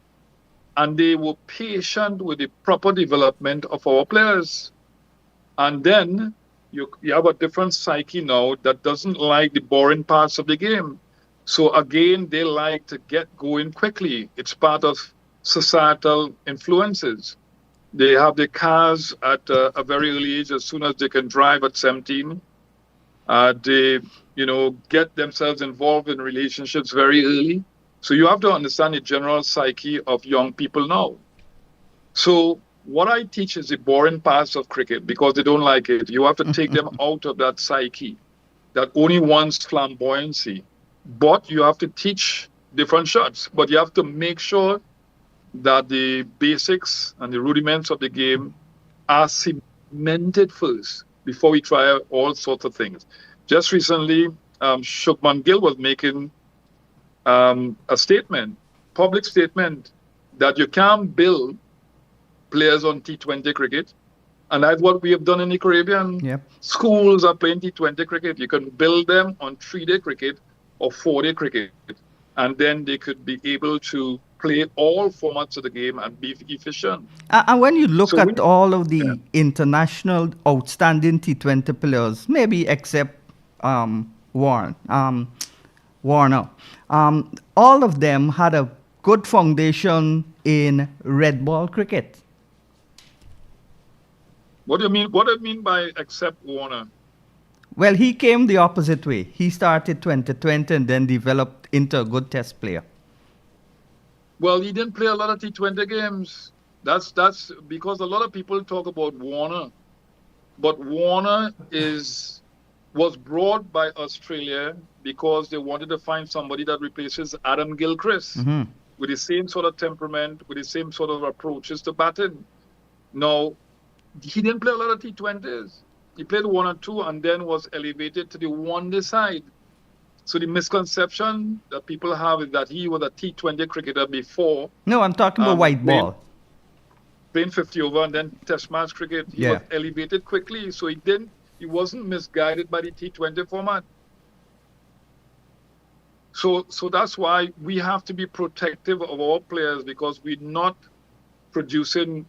And they were patient with the proper development of our players. And then you have a different psyche now that doesn't like the boring parts of the game. So again, they like to get going quickly. It's part of societal influences. They have their cars at a very early age, as soon as they can drive at 17. They, get themselves involved in relationships very early. So you have to understand the general psyche of young people now. So what I teach is the boring parts of cricket because they don't like it. You have to take them out of that psyche that only wants flamboyancy. But you have to teach different shots. But you have to make sure that the basics and the rudiments of the game are cemented first before we try all sorts of things. Just recently, Shubman Gill was making a statement, public statement, that you can't build players on T20 cricket. And that's what we have done in the Caribbean. Yep. Schools are playing T20 cricket. You can build them on 3-day cricket or 4-day cricket. And then they could be able to play all formats of the game and be efficient. And when you look So at all of the yeah. international outstanding T20 players, maybe except Warner, all of them had a good foundation in red ball cricket. What do you mean? What do you mean by except Warner? Well, he came the opposite way. He started 2020 and then developed into a good test player. Well, he didn't play a lot of T20 games. That's because a lot of people talk about Warner, but Warner was brought by Australia because they wanted to find somebody that replaces Adam Gilchrist with the same sort of temperament, with the same sort of approaches to batting. Now, he didn't play a lot of T20s. He played 1 or 2 and then was elevated to the one-day side. So the misconception that people have is that he was a T20 cricketer before. No, I'm talking about white ball. Playing 50 over and then test match cricket. He was elevated quickly, so he wasn't misguided by the T20 format. So that's why we have to be protective of our players, because we're not producing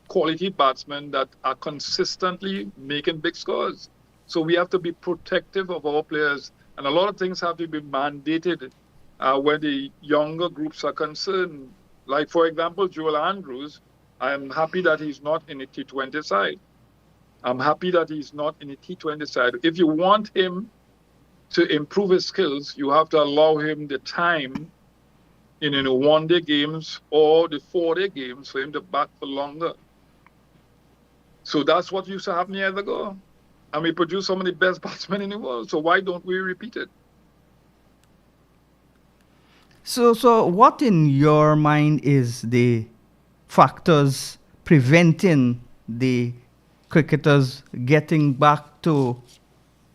quality batsmen that are consistently making big scores. So we have to be protective of our players. And a lot of things have to be mandated when the younger groups are concerned. Like, for example, Joel Andrews, I'm happy that he's not in the T20 side. I'm happy that he's not in the T20 side. If you want him to improve his skills, you have to allow him the time in the 1-day games or the 4-day games for him to bat for longer. So that's what used to happen years ago. And we produce some of the best batsmen in the world. So why don't we repeat it? So what in your mind is the factors preventing the cricketers getting back to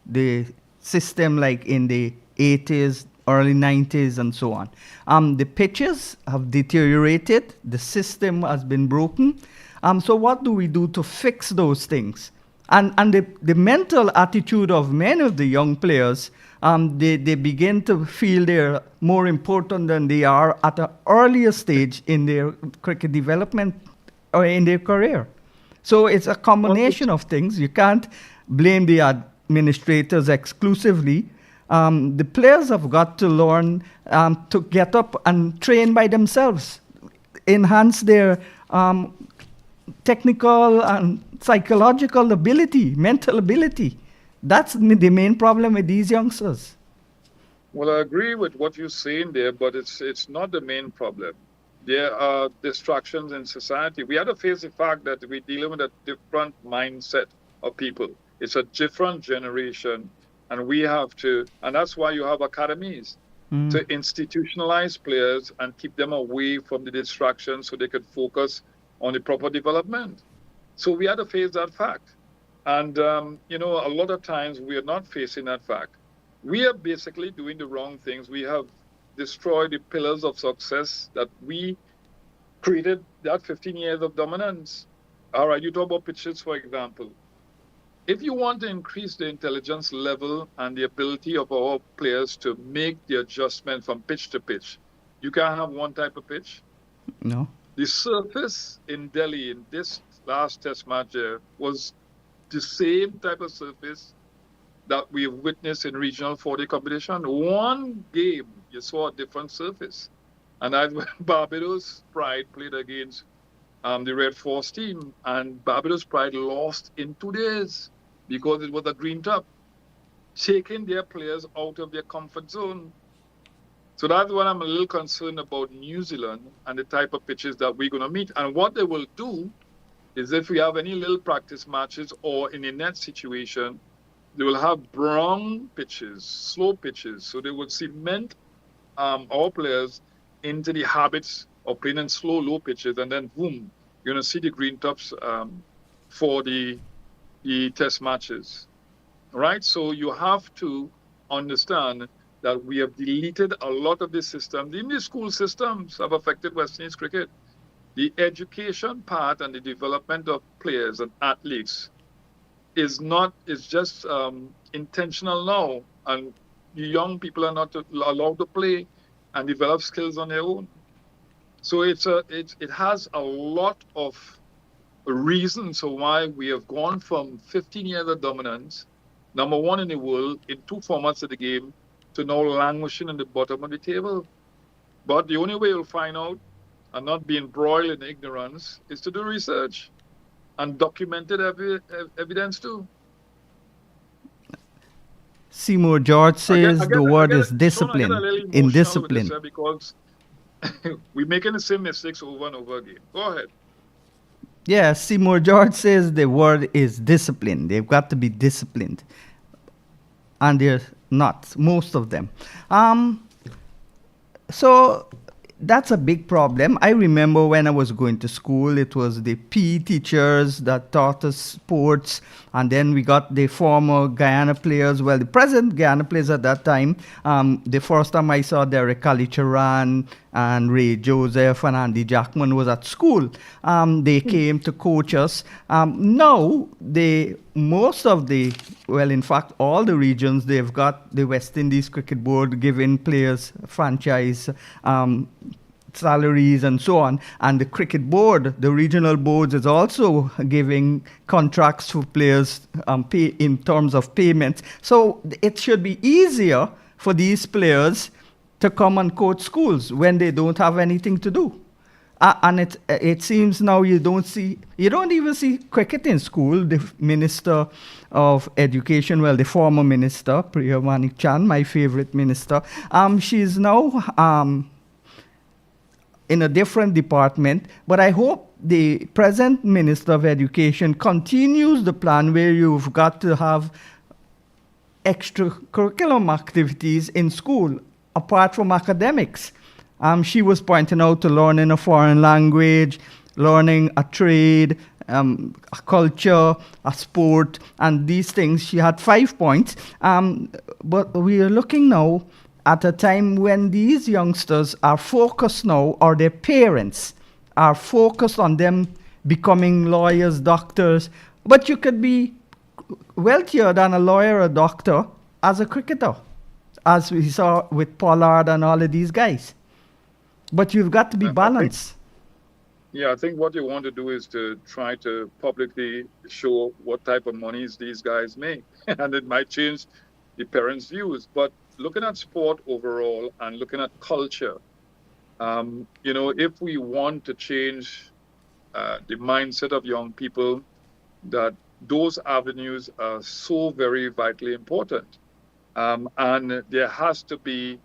the system like in the 80s, early 90s and so on? The pitches have deteriorated. The system has been broken. So what do we do to fix those things? And the mental attitude of many of the young players, they begin to feel they're more important than they are at an earlier stage in their cricket development or in their career. So it's a combination of things. You can't blame the administrators exclusively. The players have got to learn to get up and train by themselves, enhance their technical and psychological ability, mental ability. That's the main problem with these youngsters. Well, I agree with what you're saying there, but it's not the main problem. There are distractions in society. We have to face the fact that we're dealing with a different mindset of people. It's a different generation, and we have to, and that's why you have academies to institutionalize players and keep them away from the distractions so they could focus on the proper development. So we had to face that fact. And, a lot of times we are not facing that fact. We are basically doing the wrong things. We have destroyed the pillars of success that we created that 15 years of dominance. All right, you talk about pitches, for example. If you want to increase the intelligence level and the ability of our players to make the adjustment from pitch to pitch, you can't have one type of pitch. No. The surface in Delhi in this last test match was the same type of surface that we've witnessed in regional 4-day competition. One game, you saw a different surface. And that's when Barbados Pride played against the Red Force team. And Barbados Pride lost in 2 days because it was a green top, taking their players out of their comfort zone. So that's what I'm a little concerned about New Zealand and the type of pitches that we're going to meet. And what they will do is if we have any little practice matches or in a net situation, they will have brown pitches, slow pitches. So they would cement our players into the habits of playing in slow, low pitches. And then, boom, you're going to see the green tops for the test matches, right? So you have to understand that we have deleted a lot of the systems. Even the school systems have affected West Indies cricket. The education part and the development of players and athletes is just intentional now, and the young people are not allowed to play and develop skills on their own. So it has a lot of reasons for why we have gone from 15 years of dominance, number one in the world in 2 formats of the game, to now languishing in the bottom of the table. But the only way you'll find out and not be embroiled in ignorance is to do research and documented evidence too. Seymour George says the word is discipline. In discipline. Because we're making the same mistakes over and over again. Go ahead. Yeah, Seymour George says the word is discipline. They've got to be disciplined. And they're not, most of them. So that's a big problem. I remember when I was going to school, it was the PE teachers that taught us sports, and then we got the former Guyana players, well, the present Guyana players at that time. The first time I saw Derek Kaieteur and Ray Joseph and Andy Jackman was at school. They came to coach us. Now, in fact, all the regions, they've got the West Indies Cricket Board giving players franchise salaries and so on. And the cricket board, the regional boards, is also giving contracts to players in terms of payments. So it should be easier for these players to come and coach schools when they don't have anything to do. And it seems now you don't even see cricket in school. The Minister of Education, well, the former minister, Priya Manik Chan, my favorite minister, she's now in a different department. But I hope the present Minister of Education continues the plan where you've got to have extracurriculum activities in school apart from academics. She was pointing out to learning a foreign language, learning a trade, a culture, a sport, and these things. She had 5 points. But we are looking now at a time when these youngsters are focused now, or their parents are focused on them becoming lawyers, doctors. But you could be wealthier than a lawyer or doctor as a cricketer, as we saw with Pollard and all of these guys. But you've got to be balanced. I think what you want to do is to try to publicly show what type of monies these guys make. And it might change the parents' views. But looking at sport overall and looking at culture, if we want to change the mindset of young people, that those avenues are so very vitally important. And there has to be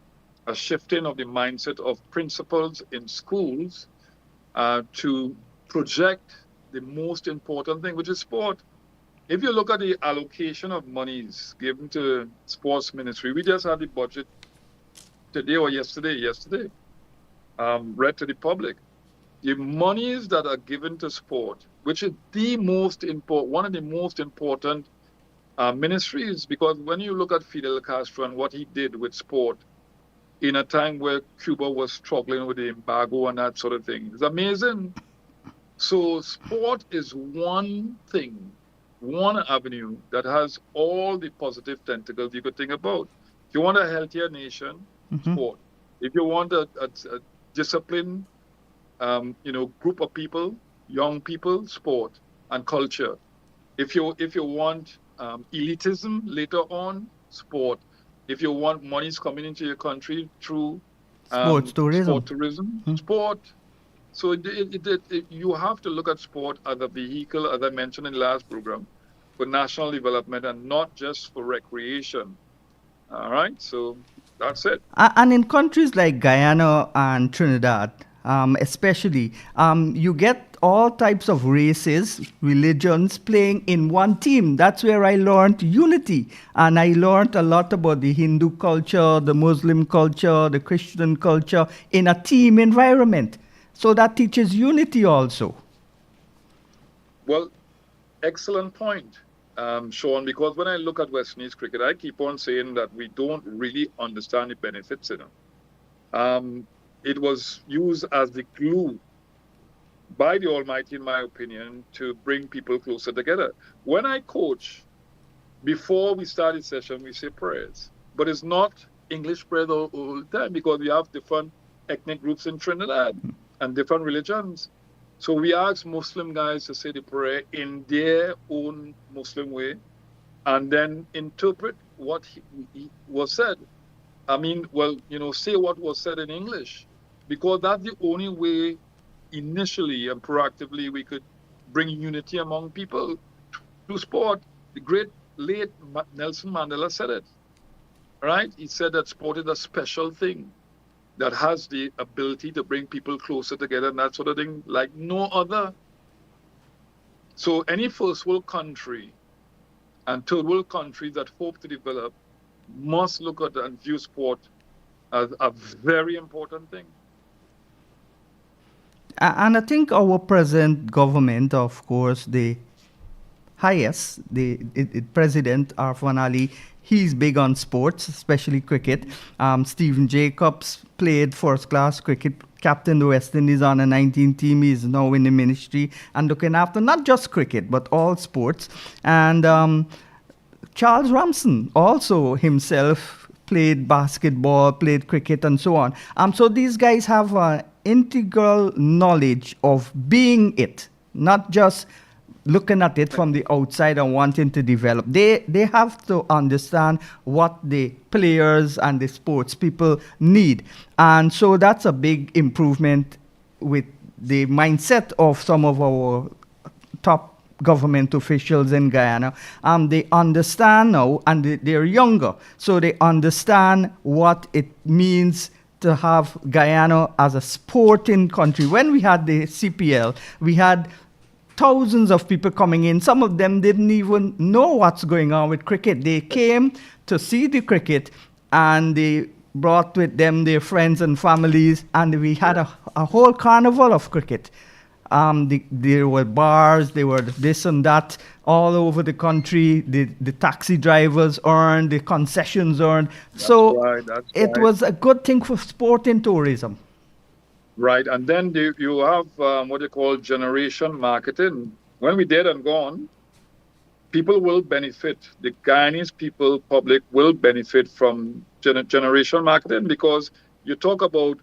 a shifting of the mindset of principals in schools to project the most important thing, which is sport. If you look at the allocation of monies given to sports ministry, we just had the budget today or yesterday, read to the public. The monies that are given to sport, which is one of the most important ministries, because when you look at Fidel Castro and what he did with sport in a time where Cuba was struggling with the embargo and that sort of thing, it's amazing. So sport is one thing, one avenue that has all the positive tentacles you could think about. If you want a healthier nation, sport. If you want a disciplined, group of people, young people, sport and culture. If you want elitism later on, sport. If you want monies coming into your country through sport tourism, sport. So you have to look at sport as a vehicle, as I mentioned in the last program, for national development and not just for recreation. All right, so that's it. And in countries like Guyana and Trinidad, especially, you get all types of races, religions playing in one team. That's where I learned unity. And I learned a lot about the Hindu culture, the Muslim culture, the Christian culture in a team environment. So that teaches unity also. Well, excellent point, Sean, because when I look at West Indies cricket, I keep on saying that we don't really understand the benefits in it. It was used as the glue by the Almighty, in my opinion, to bring people closer together. When I coach, before we start the session, we say prayers. But it's not English prayers all the time because we have different ethnic groups in Trinidad and different religions. So we ask Muslim guys to say the prayer in their own Muslim way and then interpret what was said. I mean, well, say what was said in English, because that's the only way initially and proactively we could bring unity among people through sport. The great late Nelson Mandela said it, right? He said that sport is a special thing that has the ability to bring people closer together and that sort of thing like no other. So any first world country and third world countries that hope to develop must look at and view sport as a very important thing. And I think our present government, of course, the highest, the President Arfan Ali, he's big on sports, especially cricket. Stephen Jacobs played first-class cricket, captain the West Indies under 19 team. He's now in the ministry and looking after not just cricket, but all sports. And Charles Ramson also himself played basketball, played cricket, and so on. So these guys have integral knowledge of being it, not just looking at it from the outside and wanting to develop. They have to understand what the players and the sports people need. And so that's a big improvement with the mindset of some of our top government officials in Guyana. They understand now, and they're younger, so they understand what it means to have Guyana as a sporting country. When we had the CPL, we had thousands of people coming in. Some of them didn't even know what's going on with cricket. They came to see the cricket and they brought with them their friends and families, and we had a whole carnival of cricket. There were bars, there were this and that all over the country. The taxi drivers earned, the concessions earned. That's it was a good thing for sport and tourism. Right, and then you have what they call generation marketing. When we're dead and gone, people will benefit. The Guyanese public will benefit from generation marketing, because you talk about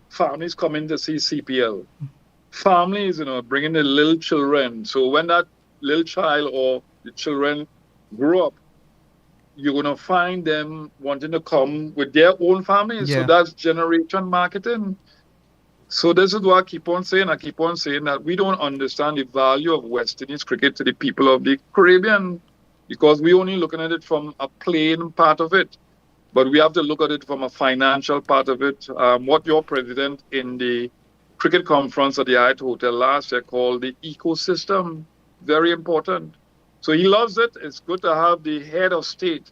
families coming to see CPL. Families, bringing the little children. So when that little child or the children grow up, you're going to find them wanting to come with their own families. Yeah. So that's generation marketing. So this is what I keep on saying that we don't understand the value of West Indies cricket to the people of the Caribbean, because we're only looking at it from a playing part of it. But we have to look at it from a financial part of it. What your president in the cricket conference at the Hyatt Hotel last year called the ecosystem, very important. So he loves it. It's good to have the head of state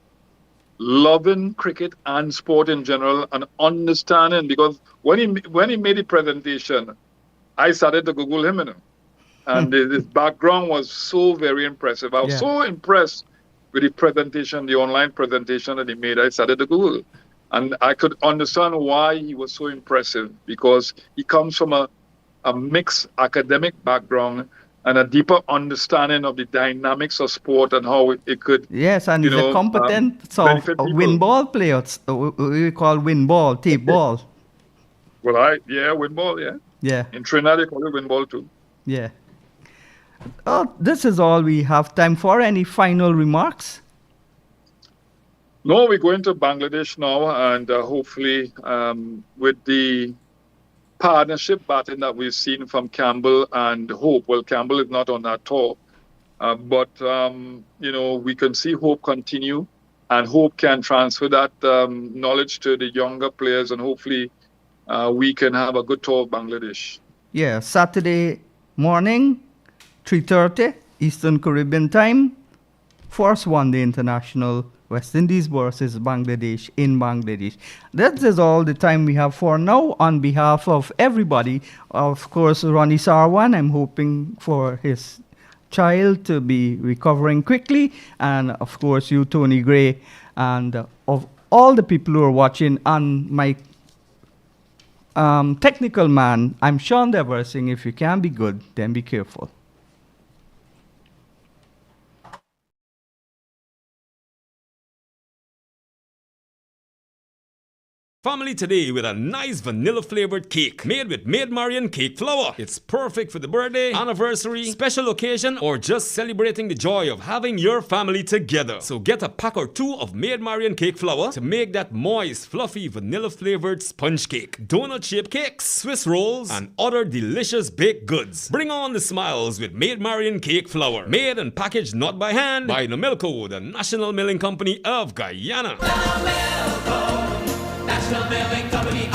loving cricket and sport in general and understanding, because when he made the presentation, I started to Google him, and his background was so very impressive. I was so impressed with the presentation, the online presentation that he made. I started to Google, and I could understand why he was so impressive, because he comes from a mixed academic background and a deeper understanding of the dynamics of sport and how it could. Yes, and he's a competent win ball player. We call win ball, tape ball. Well, win ball, yeah. Yeah. In Trinidad, they call it win ball too. Yeah. This is all we have time for. Any final remarks? No, we're going to Bangladesh now, and hopefully with the partnership batting that we've seen from Campbell and Hope. Well, Campbell is not on that tour, but we can see Hope continue, and Hope can transfer that knowledge to the younger players, and hopefully we can have a good tour of Bangladesh. Yeah, Saturday morning, 3:30 Eastern Caribbean time. First one-day international, West Indies versus Bangladesh in Bangladesh. That is all the time we have for now. On behalf of everybody, of course, Ronnie Sarwan, I'm hoping for his child to be recovering quickly. And of course, you, Tony Gray, and of all the people who are watching, and my technical man, I'm Sean Dever, saying if you can be good, then be careful. Family today with a nice vanilla flavored cake made with Maid Marian cake flour. It's perfect for the birthday, anniversary, special occasion, or just celebrating the joy of having your family together. So get a pack or two of Maid Marian cake flour to make that moist, fluffy, vanilla flavored sponge cake, donut shaped cakes, Swiss rolls, and other delicious baked goods. Bring on the smiles with Maid Marian cake flour. Made and packaged not by hand by Nomilco, the national milling company of Guyana. National Milling Company.